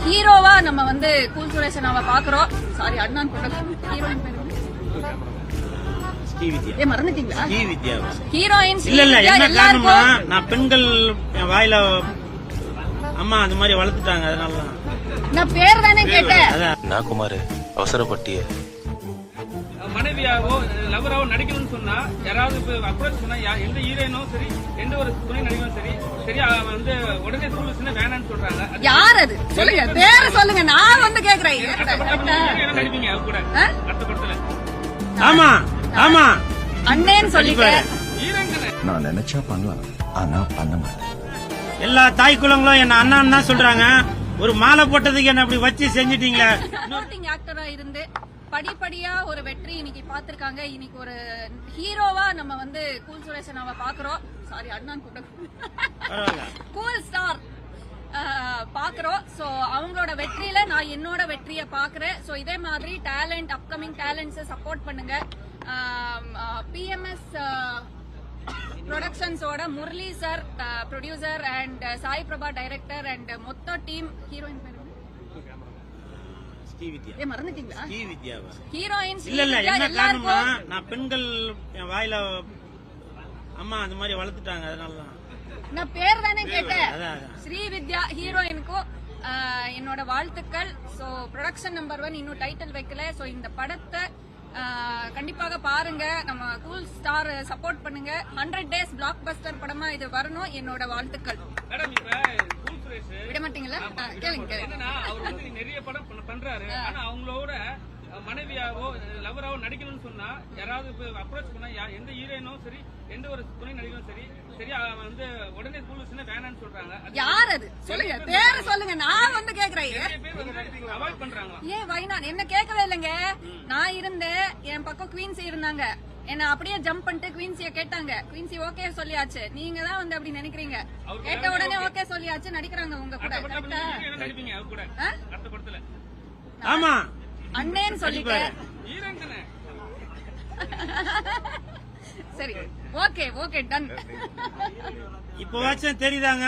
ஹீரோவா நம்ம வந்து கூல் சுரேஷனாவை பாக்குறோம். சாரி அண்ணான் ஹீரோயின் பேரு மறந்துட்டீங்களா? ஹீரோயின் இல்ல என்ன காரணமா நான் பெண்கள் வாயில அம்மா அந்த மாதிரி வளர்த்துட்டாங்க. அதனால நான் பேர் தானே கேட்டேன். நான் குமார் அவசரப்பட்டிய மனைவியாவோ லவராவோ நடிக்கணும்னு சொன்னா யாராவது அப்ரோச் பண்ணா எந்த ஹீரோயினும் சரி எந்த ஒரு துணை நடிகரும் சரி வந்து உடனே சூழ்நிலை வேணான்னு சொல்றாங்க. யார் அது சொல்லுங்க, பேரை சொல்லுங்க. நான் வந்து கேக்குறேன். நடிப்பீங்க அவ கூட அடுத்த படத்துல? ஆமா ஆமா அண்ணேன்னு சொல்லிட்டேன். நான் நினைச்சா பண்ணலாம், ஆனா பண்ண மாட்டேன். எல்லா தாய் குலங்களும் என்ன அண்ணான்னு தான் சொல்றாங்க. ஒரு மாலை போட்டதுக்கு என்ன அப்படி வச்சு செஞ்சுட்டீங்களே. சப்போர்ட்டிங் ஆக்டரா இருந்து படிப்படியா ஒரு வெற்றி இன்னைக்கு பாத்திருக்காங்க. இன்னைக்கு ஒரு ஹீரோவா நம்ம வந்து கூல் சுரேஷனாவை பாக்குறோம். சாரி அண்ணான் கூல் ஸ்டார் பாக்குறோம். சோ அவங்களோட வெற்றியில நான் என்னோட வெற்றியை பாக்குறேன். சோ இதே மாதிரி டேலண்ட் அப்கமிங் டேலண்ட்ஸ் சப்போர்ட் பண்ணுங்க. பிஎம்எஸ் ப்ரொடக்ஷன்ஸோட Murali sir producer and Sai Prabha director and மொத்த டீம். ஹீரோயின் பேரு மறந்துட்டீங்களா? ஹீரோயின் இல்ல என்ன காரணமா நான் பெண்கள் வாயில அம்மா அந்த மாதிரி வளர்த்துட்டாங்க. அதனால நான் பேர் தானே கேட்டேன். ஸ்ரீவித்யா ஹீரோயினுக்கும் என்னோட வாழ்த்துக்கள். சோ ப்ரொடக்ஷன் நம்பர் 1 இன்னும் டைட்டில் வைக்கல. சோ இந்த படத்தை கண்டிப்பாக பாருங்க. நம்ம கூல் ஸ்டார் சப்போர்ட் பண்ணுங்க. 100 days பிளாக் பஸ்டர் படமா இது வரணும். என்னோட வாழ்த்துக்கள். விட மாட்டீங்களா? கேளுங்க. என்னன்னா அவர் வந்து நிறைய படம் பண்றாரு. ஆனா அவங்களோட மனைவியாவோ லவராவோ நடிக்கணும்னு சொன்னா யாராவது அப்ரோச் பண்ணா எந்த ஹீரோயினும் சரி எந்த ஒரு துணை நடிகரும் சரி வந்து உடனே சூழ்நிலை வேணான்னு சொல்றாங்க. யார் அது சொல்லுங்க, பேரை சொல்லுங்க. நான் வந்து கேக்குறேன். அவாய்ட் பண்றாங்க. ஏன் வைனா என்ன கேட்கவே இல்லைங்க. நான் இருந்தேன், என் பக்கம் குவீன்சி இருந்தாங்க. என்ன அப்படியே ஜம்ப் பண்ணிட்டு குவீன்சிய கேட்டாங்க. குவீன்சி ஓகே சொல்லியாச்சு. நீங்க தான் வந்து அப்படி நினைக்கிறீங்க. கேட்ட உடனே ஓகே சொல்லியாச்சு. நடிக்கிறாங்க உங்க கூட. நடிப்பீங்க அவ கூட அடுத்த படத்துல? ஆமா அண்ணேன்னு சொல்லிட்டேன். சரி ஓகே டன். இப்பவாச்சும் தெரியுதாங்க.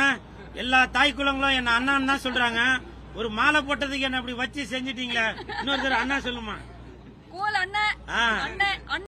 எல்லா தாய் குலங்களும் என்ன அண்ணான்னு தான் சொல்றாங்க. ஒரு மாலை போட்டதுக்கு என்ன அப்படி வச்சு செஞ்சுட்டீங்களே. இன்னொரு தடவை அண்ணா சொல்லுமா? கூல் அண்ணன்.